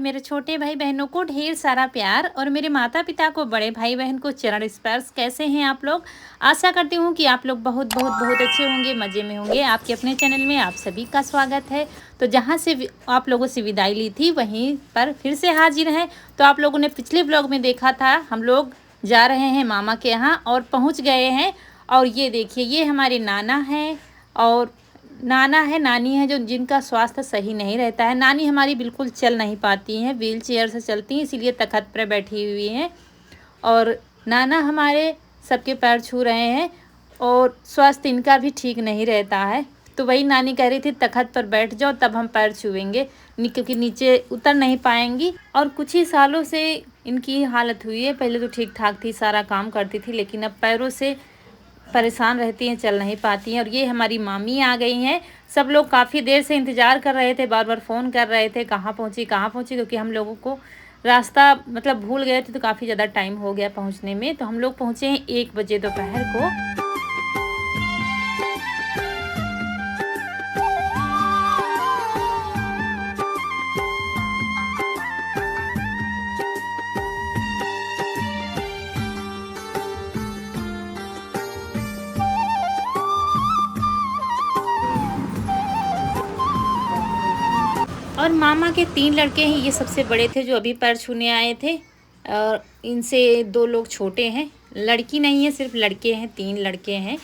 मेरे छोटे भाई बहनों को ढेर सारा प्यार और मेरे माता पिता को, बड़े भाई बहन को चरण स्पर्श। कैसे हैं आप लोग? आशा करती हूँ कि आप लोग बहुत बहुत बहुत अच्छे होंगे, मज़े में होंगे। आपके अपने चैनल में आप सभी का स्वागत है। तो जहाँ से आप लोगों से विदाई ली थी वहीं पर फिर से हाजिर हैं। तो आप लोगों ने पिछले ब्लॉग में देखा था, हम लोग जा रहे हैं मामा के यहाँ और पहुँच गए हैं। और ये देखिए, ये हमारे नाना हैं और नाना है, नानी है, जो जिनका स्वास्थ्य सही नहीं रहता है। नानी हमारी बिल्कुल चल नहीं पाती हैं, व्हील चेयर से चलती हैं, इसीलिए तख़्त पर बैठी हुई हैं। और नाना हमारे सबके पैर छू रहे हैं और स्वास्थ्य इनका भी ठीक नहीं रहता है। तो वही नानी कह रही थी तख़्त पर बैठ जाओ तब हम पैर छुएंगे, क्योंकि नीचे उतर नहीं पाएंगी। और कुछ ही सालों से इनकी हालत हुई है। पहले तो ठीक ठाक थी, सारा काम करती थी, लेकिन अब पैरों से परेशान रहती हैं, चल नहीं पाती हैं। और ये हमारी मामी आ गई हैं। सब लोग काफ़ी देर से इंतज़ार कर रहे थे, बार बार फ़ोन कर रहे थे कहाँ पहुँची कहाँ पहुँची, क्योंकि हम लोगों को रास्ता भूल गए थे, तो काफ़ी ज़्यादा टाइम हो गया पहुँचने में। तो हम लोग पहुँचे हैं 1 बजे दोपहर को। और मामा के 3 लड़के हैं, ये सबसे बड़े थे जो अभी पैर छूने आए थे। और इनसे 2 लोग छोटे हैं, लड़की नहीं है, सिर्फ लड़के हैं, 3 लड़के हैं।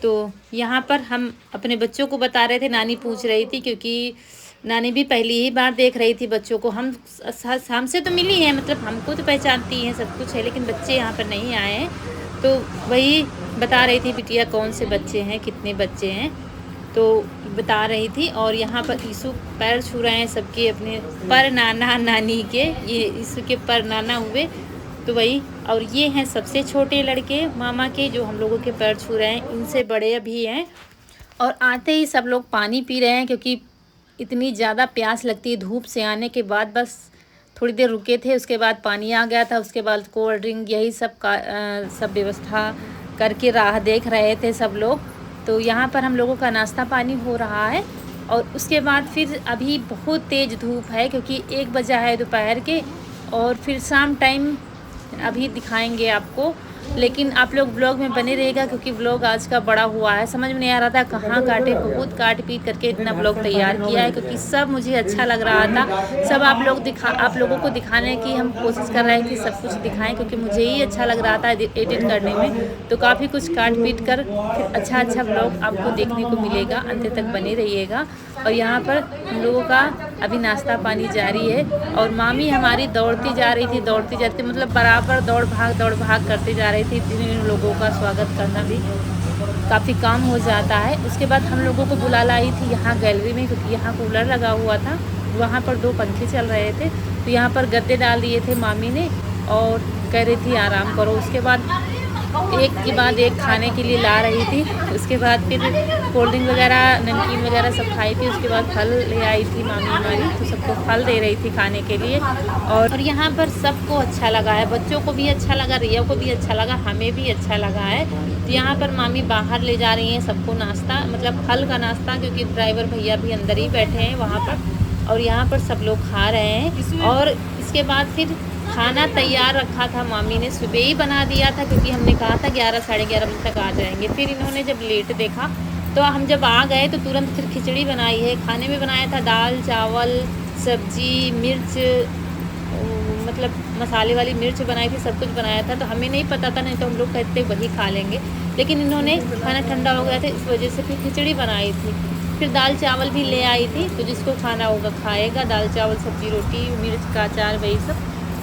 तो यहाँ पर हम अपने बच्चों को बता रहे थे, नानी पूछ रही थी, क्योंकि नानी भी पहली ही बार देख रही थी बच्चों को। हमसे तो मिली है, हमको तो पहचानती हैं, सब कुछ है, लेकिन बच्चे यहाँ पर नहीं आए हैं। तो वही बता रही थी, बिटिया कौन से बच्चे हैं, कितने बच्चे हैं, तो बता रही थी। और यहाँ पर ईसु पैर छू रहे हैं सबके अपने पर नाना नानी के, ये ईसु के पर नाना हुए। तो वही, और ये हैं सबसे छोटे लड़के मामा के, जो हम लोगों के पैर छू रहे हैं, इनसे बड़े भी हैं। और आते ही सब लोग पानी पी रहे हैं, क्योंकि इतनी ज़्यादा प्यास लगती है धूप से आने के बाद। बस थोड़ी देर रुके थे, उसके बाद पानी आ गया था, उसके बाद कोल्ड ड्रिंक, यही सब का सब व्यवस्था करके राह देख रहे थे सब लोग। तो यहाँ पर हम लोगों का नाश्ता पानी हो रहा है। और उसके बाद फिर अभी बहुत तेज़ धूप है, क्योंकि 1 बजा है दोपहर के। और फिर शाम टाइम अभी दिखाएंगे आपको, लेकिन आप लोग ब्लॉग में बने रहेगा, क्योंकि ब्लॉग आज का बड़ा हुआ है। समझ में नहीं आ रहा था कहाँ काटे, बहुत काट पीट करके इतना ब्लॉग तैयार किया है, क्योंकि सब मुझे अच्छा लग रहा था। सब आप लोगों को दिखाने की हम कोशिश कर रहे हैं कि सब कुछ दिखाएं, क्योंकि मुझे ही अच्छा लग रहा था एडिट करने में। तो काफ़ी कुछ काट पीट कर फिर अच्छा ब्लॉग आपको देखने को मिलेगा, अंत तक बने रहिएगा। और यहाँ पर हम लोगों का अभी नाश्ता पानी जारी है। और मामी हमारी दौड़ती जा रही थी, दौड़ती जाती, बराबर दौड़ भाग करते जा रही थी। इन लोगों का स्वागत करना भी काफ़ी काम हो जाता है। उसके बाद हम लोगों को बुला लाई थी यहाँ गैलरी में, क्योंकि यहाँ कूलर लगा हुआ था, वहाँ पर 2 पंखे चल रहे थे। तो यहाँ पर गद्दे डाल दिए थे मामी ने और कह रही थी आराम करो। उसके बाद एक के बाद एक खाने के लिए ला रही थी। उसके बाद फिर कोल्ड ड्रिंक वगैरह, नमकीन वगैरह सब खाई थी। उसके बाद फल ले आई थी मामी हमारी, तो सबको फल दे रही थी खाने के लिए। और यहाँ पर सबको अच्छा लगा है, बच्चों को भी अच्छा लगा, रिया को भी अच्छा लगा, हमें भी अच्छा लगा है। तो यहाँ पर मामी बाहर ले जा रही हैं सबको नाश्ता, फल का नाश्ता, क्योंकि ड्राइवर भैया भी अंदर ही बैठे हैं वहाँ पर। और यहाँ पर सब लोग खा रहे हैं। और इसके बाद फिर खाना तैयार रखा था, मामी ने सुबह ही बना दिया था, क्योंकि हमने कहा था 11 साढ़े 11 बजे तक आ जाएंगे। फिर इन्होंने जब लेट देखा, तो हम जब आ गए तो तुरंत फिर खिचड़ी बनाई है। खाने में बनाया था दाल चावल सब्जी, मिर्च, मसाले वाली मिर्च बनाई थी, सब कुछ बनाया था। तो हमें नहीं पता था, नहीं तो हम लोग कहते वही खा लेंगे, लेकिन इन्होंने खाना ठंडा हो गया था, इस वजह से फिर खिचड़ी बनाई थी। फिर दाल चावल भी ले आई थी, तो जिसको खाना होगा खाएगा, दाल चावल सब्जी रोटी मिर्च का अचार वही सब।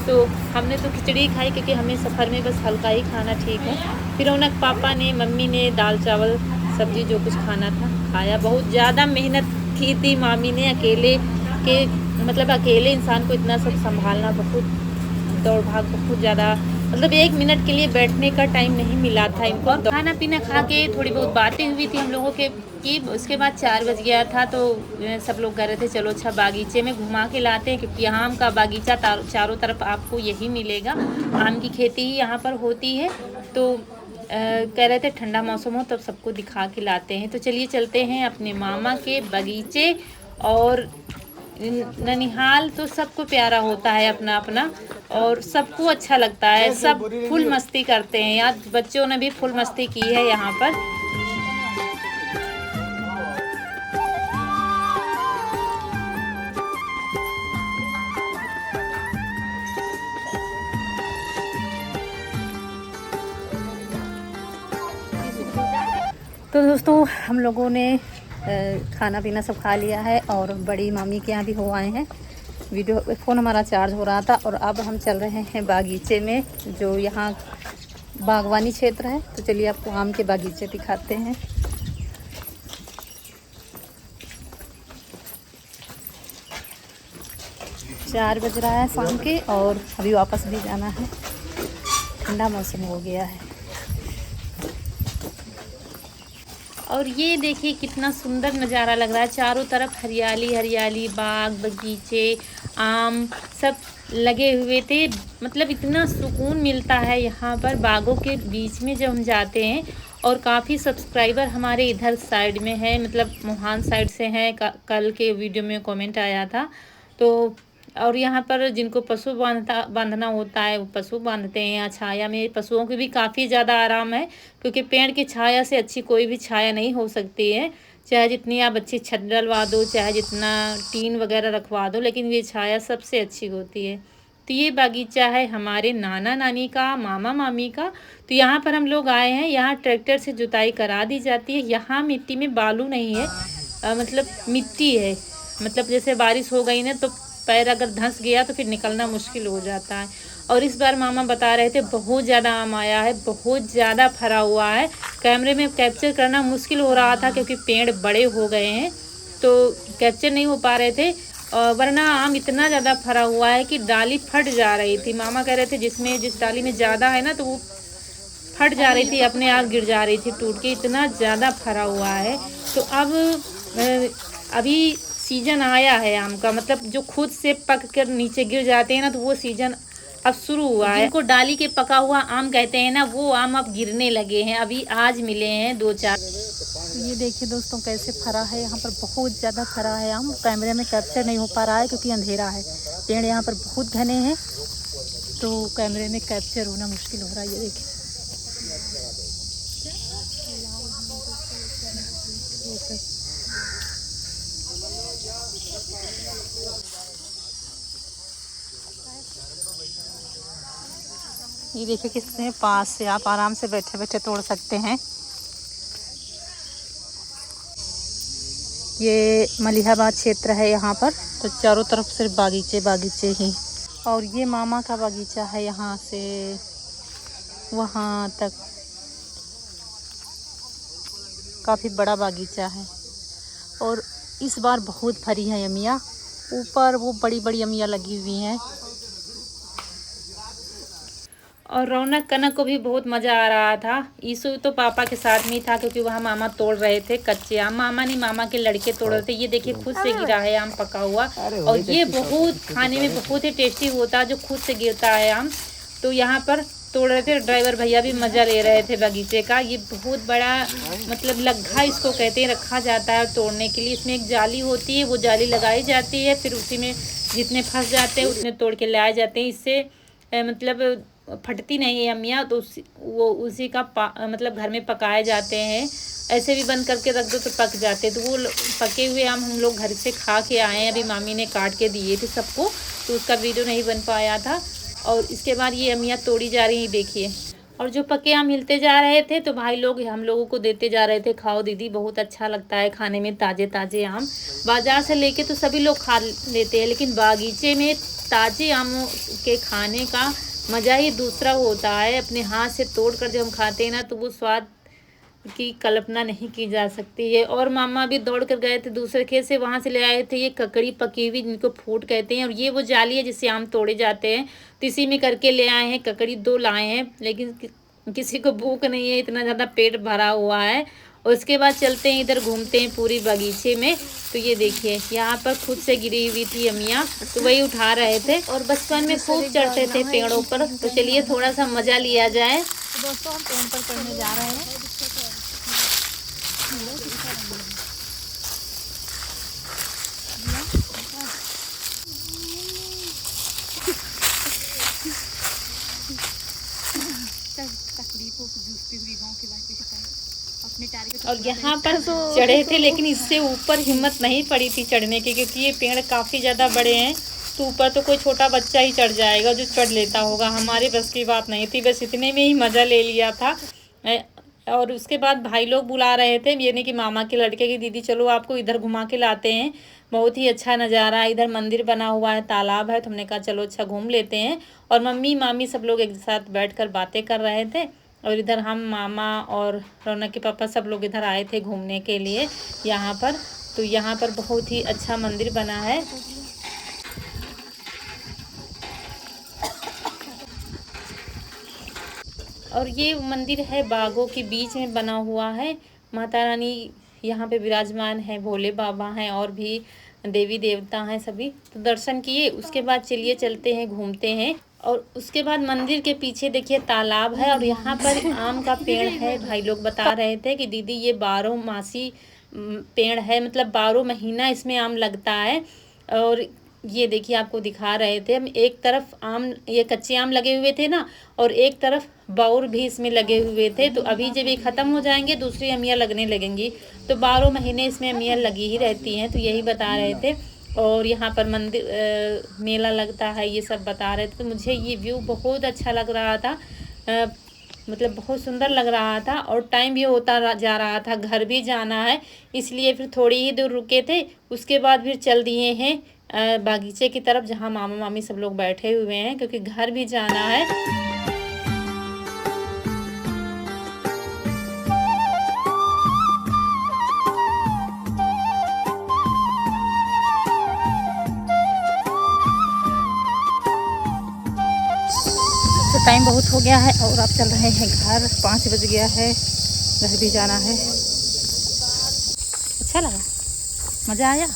तो हमने तो खिचड़ी खाई, क्योंकि हमें सफ़र में बस हल्का ही खाना ठीक है। फिर रौनक पापा ने, मम्मी ने दाल चावल सब्जी जो कुछ खाना था खाया। बहुत ज़्यादा मेहनत की थी मामी ने, अकेले इंसान को इतना सब संभालना, बहुत दौड़ भाग, बहुत ज़्यादा, 1 मिनट के लिए बैठने का टाइम नहीं मिला था इनको। खाना पीना खा के थोड़ी बहुत बातें हुई थी हम लोगों के की। उसके बाद 4 बज गया था, तो सब लोग कह रहे थे चलो अच्छा बागीचे में घुमा के लाते हैं, क्योंकि आम का बागीचा चारों तरफ आपको यही मिलेगा। आम की खेती ही यहाँ पर होती है। तो कह रहे थे ठंडा मौसम हो तब सबको दिखा के लाते हैं। तो चलिए चलते हैं अपने मामा के बगीचे। और ननिहाल तो सबको प्यारा होता है अपना अपना, और सबको अच्छा लगता है, सब फुल मस्ती करते हैं। यार बच्चों ने भी फुल मस्ती की है यहाँ पर। तो दोस्तों हम लोगों ने खाना पीना सब खा लिया है और बड़ी मामी के यहाँ भी हो आए हैं। फ़ोन हमारा चार्ज हो रहा था और अब हम चल रहे हैं बागीचे में, जो यहाँ बागवानी क्षेत्र है। तो चलिए आपको आम के बागीचे दिखाते हैं। चार बज रहा है शाम के और अभी वापस भी जाना है, ठंडा मौसम हो गया है। और ये देखिए कितना सुंदर नज़ारा लग रहा है, चारों तरफ हरियाली हरियाली, बाग बगीचे, आम सब लगे हुए थे। मतलब इतना सुकून मिलता है यहाँ पर बागों के बीच में जब हम जाते हैं। और काफ़ी सब्सक्राइबर हमारे इधर साइड में है, मतलब मोहान साइड से हैं। कल के वीडियो में कमेंट आया था। तो और यहाँ पर जिनको पशु बांधना होता है वो पशु बांधते हैं। यहाँ छाया में पशुओं की भी काफ़ी ज़्यादा आराम है, क्योंकि पेड़ की छाया से अच्छी कोई भी छाया नहीं हो सकती है। चाहे जितनी आप अच्छी छत डलवा दो, चाहे जितना टीन वगैरह रखवा दो, लेकिन ये छाया सबसे अच्छी होती है। तो ये बागीचा है हमारे नाना नानी का, मामा मामी का। तो यहाँ पर हम लोग आए हैं। यहाँ ट्रैक्टर से जुताई करा दी जाती है। यहाँ मिट्टी में बालू नहीं है, मतलब मिट्टी है। मतलब जैसे बारिश हो गई ना तो पैर अगर धंस गया तो फिर निकलना मुश्किल हो जाता है। और इस बार मामा बता रहे थे बहुत ज़्यादा आम आया है, बहुत ज़्यादा फरा हुआ है। कैमरे में कैप्चर करना मुश्किल हो रहा था क्योंकि पेड़ बड़े हो गए हैं, तो कैप्चर नहीं हो पा रहे थे। वरना आम इतना ज़्यादा फरा हुआ है कि डाली फट जा रही थी। मामा कह रहे थे जिस डाली में ज़्यादा है ना तो वो फट जा रही थी, अपने आप गिर जा रही थी टूट के, इतना ज़्यादा फरा हुआ है। तो अब अभी सीजन आया है आम का, मतलब जो खुद से पक कर नीचे गिर जाते हैं ना, तो वो सीजन अब शुरू हुआ है। जिनको डाली के पका हुआ आम कहते हैं ना, वो आम अब गिरने लगे हैं। अभी आज मिले हैं 2-4। ये देखिए दोस्तों कैसे फरा है, यहाँ पर बहुत ज़्यादा फरा है आम। कैमरे में कैप्चर नहीं हो पा रहा है क्योंकि अंधेरा है। पेड़ यहाँ पर बहुत घने हैं तो कैमरे में कैप्चर होना मुश्किल हो रहा है। ये देखिए ये देखिए कितने पास से आप आराम से बैठे बैठे तोड़ सकते हैं। ये मलिहाबाद क्षेत्र है यहाँ पर, तो चारों तरफ सिर्फ बागीचे बागीचे ही। और ये मामा का बागीचा है, यहाँ से वहाँ तक काफ़ी बड़ा बागीचा है। और इस बार बहुत भरी है अमिया, ऊपर वो बड़ी बड़ी अमिया लगी हुई हैं। और रौनक कनक को भी बहुत मज़ा आ रहा था। ईसु तो पापा के साथ में ही था क्योंकि वहाँ मामा तोड़ रहे थे कच्चे आम। मामा नहीं, मामा के लड़के तोड़ रहे थे। ये देखिए खुद से गिरा है आम पका हुआ, और ये बहुत खाने में बहुत ही टेस्टी होता है जो खुद से गिरता है आम। तो यहाँ पर तोड़ रहे थे, ड्राइवर भैया भी मज़ा ले रहे थे बगीचे का। ये बहुत बड़ा मतलब लग्घा इसको कहते हैं, रखा जाता है तोड़ने के लिए। इसमें एक जाली होती है, वो जाली लगाई जाती है, फिर उसी में जितने फंस जाते हैं उतने तोड़ के लाए जाते हैं। इससे मतलब फटती नहीं है अमिया, तो वो उसी का मतलब घर में पकाए जाते हैं। ऐसे भी बंद करके रख दो तो पक जाते हैं। तो वो पके हुए आम हम लोग घर से खा के आए हैं। अभी मामी ने काट के दिए थे सबको, तो उसका वीडियो नहीं बन पाया था। और इसके बाद ये अमिया तोड़ी जा रही हैं, देखिए। और जो पके आम मिलते जा रहे थे तो भाई लोग हम लोगों को देते जा रहे थे, खाओ दीदी, बहुत अच्छा लगता है खाने में ताज़े ताज़े आम। बाज़ार से लेके तो सभी लोग खा लेते हैं, लेकिन बागीचे में ताज़े आमों के खाने का मज़ा ही दूसरा होता है। अपने हाथ से तोड़ कर जब हम खाते हैं ना, तो वो स्वाद की कल्पना नहीं की जा सकती है। और मामा भी दौड़ कर गए थे दूसरे खेत से, वहाँ से ले आए थे ये ककड़ी पकी हुई, जिनको फूट कहते हैं। और ये वो जाली है जिससे आम तोड़े जाते हैं, तो इसी में करके ले आए हैं। ककड़ी 2 लाए हैं, लेकिन किसी को भूख नहीं है, इतना ज़्यादा पेट भरा हुआ है। और उसके बाद चलते हैं इधर, घूमते हैं पूरी बगीचे में। तो ये देखिए यहाँ पर खुद से गिरी हुई थी अमिया, तो वही उठा रहे थे। और बचपन में खूब चढ़ते थे पेड़ों पर, तो चलिए थोड़ा सा मज़ा लिया जाए। तो दोस्तों हम पेड़ पर चढ़ने जा रहे हैं। और यहाँ पर चढ़े थे, लेकिन इससे ऊपर हिम्मत नहीं पड़ी थी चढ़ने की, क्योंकि ये पेड़ काफ़ी ज़्यादा बड़े हैं। तो ऊपर तो कोई छोटा बच्चा ही चढ़ जाएगा जो चढ़ लेता होगा, हमारे बस की बात नहीं थी। बस इतने में ही मज़ा ले लिया था। और उसके बाद भाई लोग बुला रहे थे, ये नहीं कि मामा के लड़के की दीदी चलो आपको इधर घुमा के लाते हैं, बहुत ही अच्छा नज़ारा है, इधर मंदिर बना हुआ है, तालाब है। तो हमने कहा चलो अच्छा घूम लेते हैं। और मम्मी मामी सब लोग एक साथ बैठकर बातें कर रहे थे, और इधर हम मामा और रौनक के पापा सब लोग इधर आए थे घूमने के लिए यहाँ पर। तो यहाँ पर बहुत ही अच्छा मंदिर बना है। और ये मंदिर है बागों के बीच में बना हुआ है। माता रानी यहाँ पे विराजमान है, भोले बाबा हैं और भी देवी देवता हैं सभी। तो दर्शन किए, उसके बाद चलिए चलते हैं घूमते हैं। और उसके बाद मंदिर के पीछे देखिए तालाब है, और यहाँ पर आम का पेड़ है। भाई लोग बता रहे थे कि दीदी ये 12 मासी पेड़ है, मतलब 12 महीना इसमें आम लगता है। और ये देखिए आपको दिखा रहे थे हम, एक तरफ आम, ये कच्चे आम लगे हुए थे ना, और एक तरफ बौर भी इसमें लगे हुए थे। तो अभी जब ये ख़त्म हो जाएंगे दूसरी अमियाँ लगने लगेंगी। तो 12 महीने इसमें अमियाँ लगी ही रहती हैं। तो यही बता रहे थे। और यहाँ पर मंदिर मेला लगता है, ये सब बता रहे थे। तो मुझे ये व्यू बहुत अच्छा लग रहा था, मतलब बहुत सुंदर लग रहा था। और टाइम भी होता जा रहा था, घर भी जाना है, इसलिए फिर थोड़ी ही दूर रुके थे। उसके बाद फिर चल दिए हैं बागीचे की तरफ, जहाँ मामा मामी सब लोग बैठे हुए हैं, क्योंकि घर भी जाना है। तो टाइम बहुत हो गया है और अब चल रहे हैं घर, 5 बज गया है, घर भी जाना है। अच्छा लगा, मज़ा आया।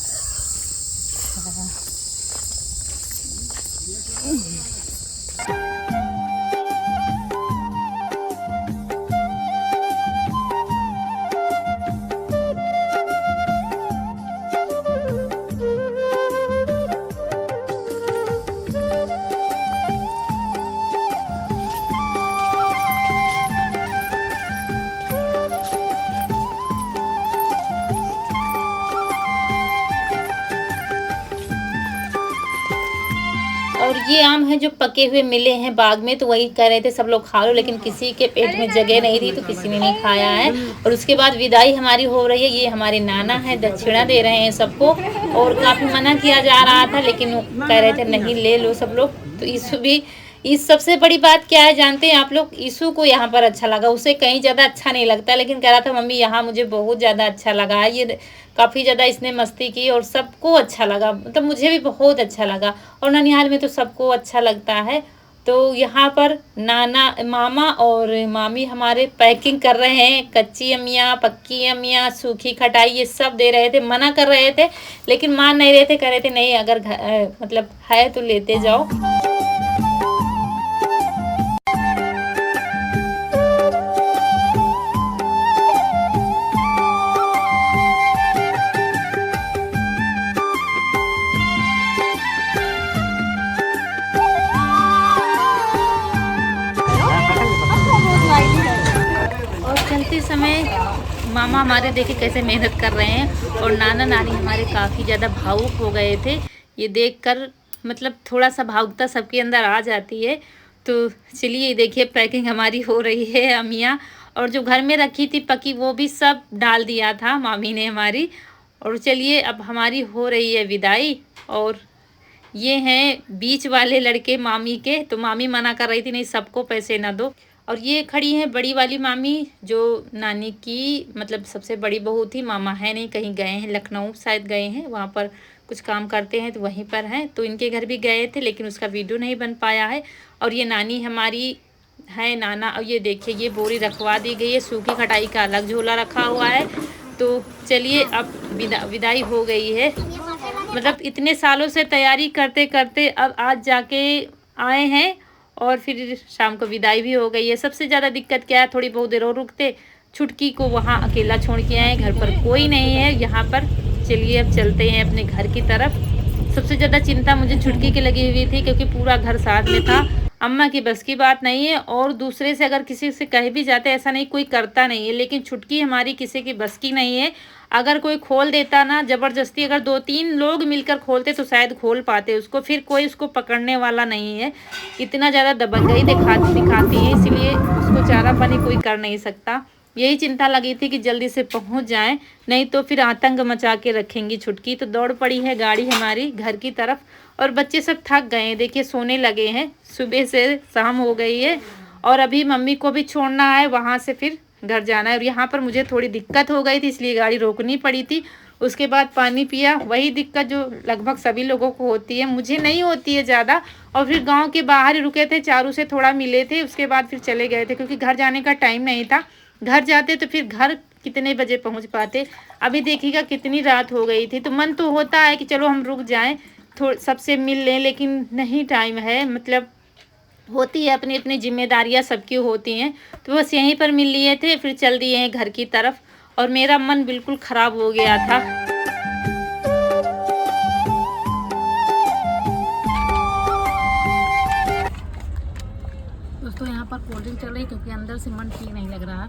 और ये आम है जो पके हुए मिले हैं बाग में, तो वही कह रहे थे सब लोग खा लो, लेकिन किसी के पेट में जगह नहीं थी तो किसी ने नहीं खाया है। और उसके बाद विदाई हमारी हो रही है। ये हमारे नाना है, दक्षिणा दे रहे हैं सबको, और काफ़ी मना किया जा रहा था, लेकिन वो कह रहे थे नहीं ले लो सब लोग। तो ईसु भी, इस सबसे बड़ी बात क्या है जानते हैं आप लोग, ईसु को यहाँ पर अच्छा लगा, उसे कहीं ज़्यादा अच्छा नहीं लगता, लेकिन कह रहा था मम्मी यहाँ मुझे बहुत ज़्यादा अच्छा लगा है। ये काफ़ी ज़्यादा इसने मस्ती की और सबको अच्छा लगा, मतलब मुझे भी बहुत अच्छा लगा। और ननिहाल में तो सबको अच्छा लगता है। तो यहाँ पर नाना, मामा और मामी हमारे पैकिंग कर रहे हैं, कच्ची अमियाँ, पक्की अमियाँ, सूखी खटाई, ये सब दे रहे थे। मना कर रहे थे लेकिन मान नहीं रहे थे, कह रहे थे नहीं अगर मतलब है तो लेते जाओ। चलते समय मामा हमारे देखे कैसे मेहनत कर रहे हैं, और नाना नानी हमारे काफ़ी ज़्यादा भावुक हो गए थे ये देखकर, मतलब थोड़ा सा भावुकता सबके अंदर आ जाती है। तो चलिए देखिए पैकिंग हमारी हो रही है अमियाँ, और जो घर में रखी थी पकी वो भी सब डाल दिया था मामी ने हमारी। और चलिए अब हमारी हो रही है विदाई। और ये हैं बीच वाले लड़के मामी के, तो मामी मना कर रही थी नहीं सबको पैसे ना दो। और ये खड़ी हैं बड़ी वाली मामी, जो नानी की मतलब सबसे बड़ी बहू थी। मामा है नहीं, कहीं गए हैं, लखनऊ शायद गए हैं, वहाँ पर कुछ काम करते हैं तो वहीं पर हैं। तो इनके घर भी गए थे लेकिन उसका वीडियो नहीं बन पाया है। और ये नानी हमारी है, नाना। और ये देखिए ये बोरी रखवा दी गई है, सूखी खटाई का अलग झोला रखा हुआ है। तो चलिए अब विदाई हो गई है, मतलब इतने सालों से तैयारी करते करते अब आज जाके आए हैं, और फिर शाम को विदाई भी हो गई है। सबसे ज़्यादा दिक्कत क्या है, थोड़ी बहुत देर और रुकते, छुटकी को वहाँ अकेला छोड़ के आए, घर पर कोई नहीं है यहाँ पर। चलिए अब चलते हैं अपने घर की तरफ। सबसे ज़्यादा चिंता मुझे छुटकी की लगी हुई थी, क्योंकि पूरा घर साथ में था अम्मा की बस की बात नहीं है। और दूसरे से अगर किसी से कह भी जाते, ऐसा नहीं कोई करता नहीं है, लेकिन छुटकी हमारी किसी की बस की नहीं है। अगर कोई खोल देता ना ज़बरदस्ती, अगर 2-3 लोग मिलकर खोलते तो शायद खोल पाते उसको, फिर कोई उसको पकड़ने वाला नहीं है। इतना ज़्यादा दबंगई दिखाती है, इसलिए उसको चारा पानी कोई कर नहीं सकता। यही चिंता लगी थी कि जल्दी से पहुंच जाएं, नहीं तो फिर आतंक मचा के रखेंगी छुटकी। तो दौड़ पड़ी है गाड़ी हमारी घर की तरफ, और बच्चे सब थक गए हैं, देखिए सोने लगे हैं। सुबह से शाम हो गई है, और अभी मम्मी को भी छोड़ना है, वहाँ से फिर घर जाना है। और यहाँ पर मुझे थोड़ी दिक्कत हो गई थी, इसलिए गाड़ी रोकनी पड़ी थी। उसके बाद पानी पिया, वही दिक्कत जो लगभग सभी लोगों को होती है, मुझे नहीं होती है ज़्यादा। और फिर गांव के बाहर ही रुके थे, चारू से थोड़ा मिले थे, उसके बाद फिर चले गए थे, क्योंकि घर जाने का टाइम नहीं था। घर जाते तो फिर घर कितने बजे पहुंच पाते। अभी देखिएगा कितनी रात हो गई थी, तो मन तो होता है कि चलो हम रुक जाएं, थोड़ा सबसे मिल लें, लेकिन नहीं टाइम है, मतलब होती है अपनी अपनी जिम्मेदारियां सबकी होती हैं। तो बस यहीं पर मिल लिए थे, फिर चल दिए हैं घर की तरफ। और मेरा मन बिल्कुल ख़राब हो गया था। दोस्तों यहाँ पर कोल्ड ड्रिंक चल रही है, क्योंकि अंदर से मन ठीक नहीं लग रहा,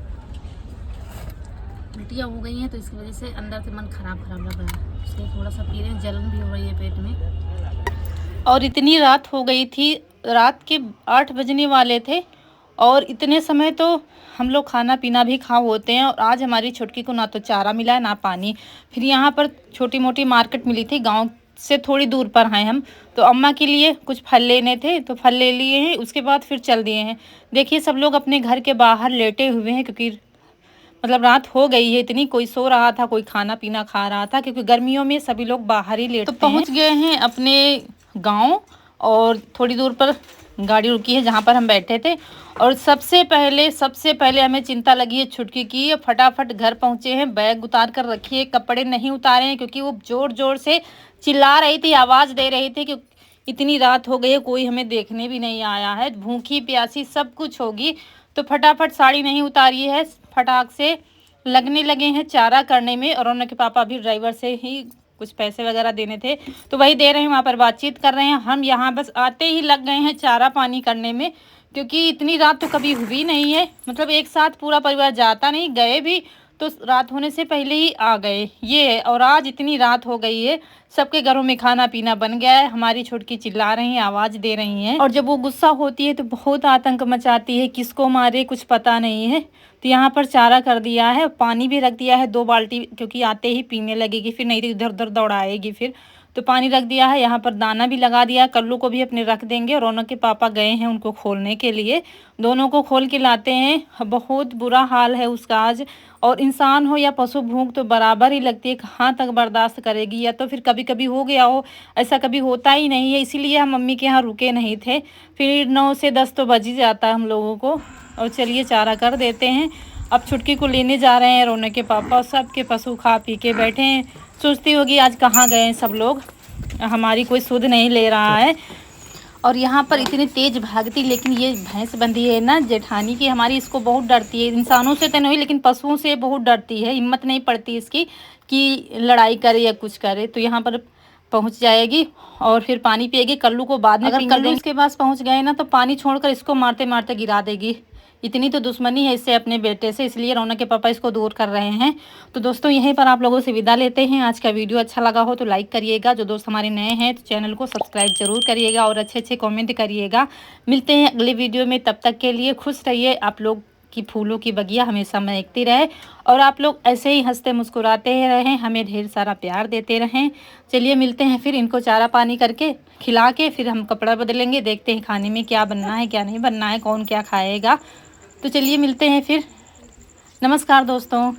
उल्टियाँ हो गई हैं, तो इसकी वजह से अंदर से मन खराब लग रहा है, इसलिए थोड़ा सा पी रहे हैं। जलन भी हो रही है पेट में। और इतनी रात हो गई थी, रात के 8 बजने वाले थे, और इतने समय तो हम लोग खाना पीना भी खा होते हैं। और आज हमारी छुटकी को ना तो चारा मिला है ना पानी। फिर यहाँ पर छोटी मोटी मार्केट मिली थी, गांव से थोड़ी दूर पर हैं हम, तो अम्मा के लिए कुछ फल लेने थे, तो फल ले लिए हैं। उसके बाद फिर चल दिए हैं। देखिए सब लोग अपने घर के बाहर लेटे हुए हैं, क्योंकि मतलब रात हो गई है इतनी, कोई सो रहा था, कोई खाना पीना खा रहा था, क्योंकि गर्मियों में सभी लोग बाहर ही लेटते हैं। तो पहुँच गए हैं अपने गाँव, और थोड़ी दूर पर गाड़ी रुकी है जहाँ पर हम बैठे थे। और सबसे पहले हमें चिंता लगी है छुटकी की। फटाफट घर पहुँचे हैं, बैग उतार कर रखिए, कपड़े नहीं उतारे हैं, क्योंकि वो ज़ोर ज़ोर से चिल्ला रही थी, आवाज़ दे रही थी कि इतनी रात हो गई है, कोई हमें देखने भी नहीं आया है, भूखी प्यासी सब कुछ होगी। तो फटाफट साड़ी नहीं उतारी है, फटाक से लगने लगे हैं चारा करने में। और उनके पापा भी ड्राइवर से ही कुछ पैसे वगैरह देने थे, तो वही दे रहे हैं, वहाँ पर बातचीत कर रहे हैं। हम यहाँ बस आते ही लग गए हैं चारा पानी करने में, क्योंकि इतनी रात तो कभी हुई नहीं है। मतलब एक साथ पूरा परिवार जाता नहीं, गए भी तो रात होने से पहले ही आ गए ये है। और आज इतनी रात हो गई है, सबके घरों में खाना पीना बन गया है। हमारी छुटकी चिल्ला रही हैं, आवाज़ दे रही हैं, और जब वो गुस्सा होती है तो बहुत आतंक मचाती है, किसको मारे कुछ पता नहीं है। तो यहाँ पर चारा कर दिया है, पानी भी रख दिया है 2 बाल्टी, क्योंकि आते ही पीने लगेगी, फिर नहीं तो इधर उधर दौड़ाएगी फिर। तो पानी रख दिया है, यहाँ पर दाना भी लगा दिया। कल्लू को भी अपने रख देंगे, और रौनक के पापा गए हैं उनको खोलने के लिए, दोनों को खोल के लाते हैं। बहुत बुरा हाल है उसका आज। और इंसान हो या पशु, भूख तो बराबर ही लगती है, कहाँ तक बर्दाश्त करेगी। या तो फिर कभी कभी हो गया हो, ऐसा कभी होता ही नहीं है, इसीलिए हम मम्मी के यहाँ रुके नहीं थे। फिर 9 से 10 तो बज ही जाता है हम लोगों को। और चलिए चारा कर देते हैं। अब छुटकी को लेने जा रहे हैं रौनक के पापा, सब के पशु खा पी के बैठे हैं। सोचती होगी आज कहाँ गए हैं सब लोग, हमारी कोई सुध नहीं ले रहा है। और यहाँ पर इतनी तेज़ भागती, लेकिन ये भैंस बंधी है ना जेठानी की हमारी, इसको बहुत डरती है। इंसानों से तो नहीं, लेकिन पशुओं से बहुत डरती है, हिम्मत नहीं पड़ती इसकी कि लड़ाई करे या कुछ करे। तो यहाँ पर पहुँच जाएगी और फिर पानी पिएगी। कल्लू को बाद में, अगर कल्लू इसके पास पहुँच गए ना तो पानी छोड़कर इसको मारते मारते गिरा देगी। इतनी तो दुश्मनी है इससे अपने बेटे से, इसलिए रौनक के पापा इसको दूर कर रहे हैं। तो दोस्तों यहीं पर आप लोगों से विदा लेते हैं। आज का वीडियो अच्छा लगा हो तो लाइक करिएगा, जो दोस्त हमारे नए हैं तो चैनल को सब्सक्राइब जरूर करिएगा, और अच्छे अच्छे कमेंट करिएगा। मिलते हैं अगले वीडियो में, तब तक के लिए खुश रहिए। आप लोग की फूलों की बगिया हमेशा महकती रहे, और आप लोग ऐसे ही हंसते मुस्कुराते रहें, हमें ढेर सारा प्यार देते रहें। चलिए मिलते हैं फिर, इनको चारा पानी करके खिला के फिर हम कपड़ा बदलेंगे, देखते हैं खाने में क्या बनना है क्या नहीं बनना है, कौन क्या खाएगा। तो चलिए मिलते हैं फिर। नमस्कार दोस्तों।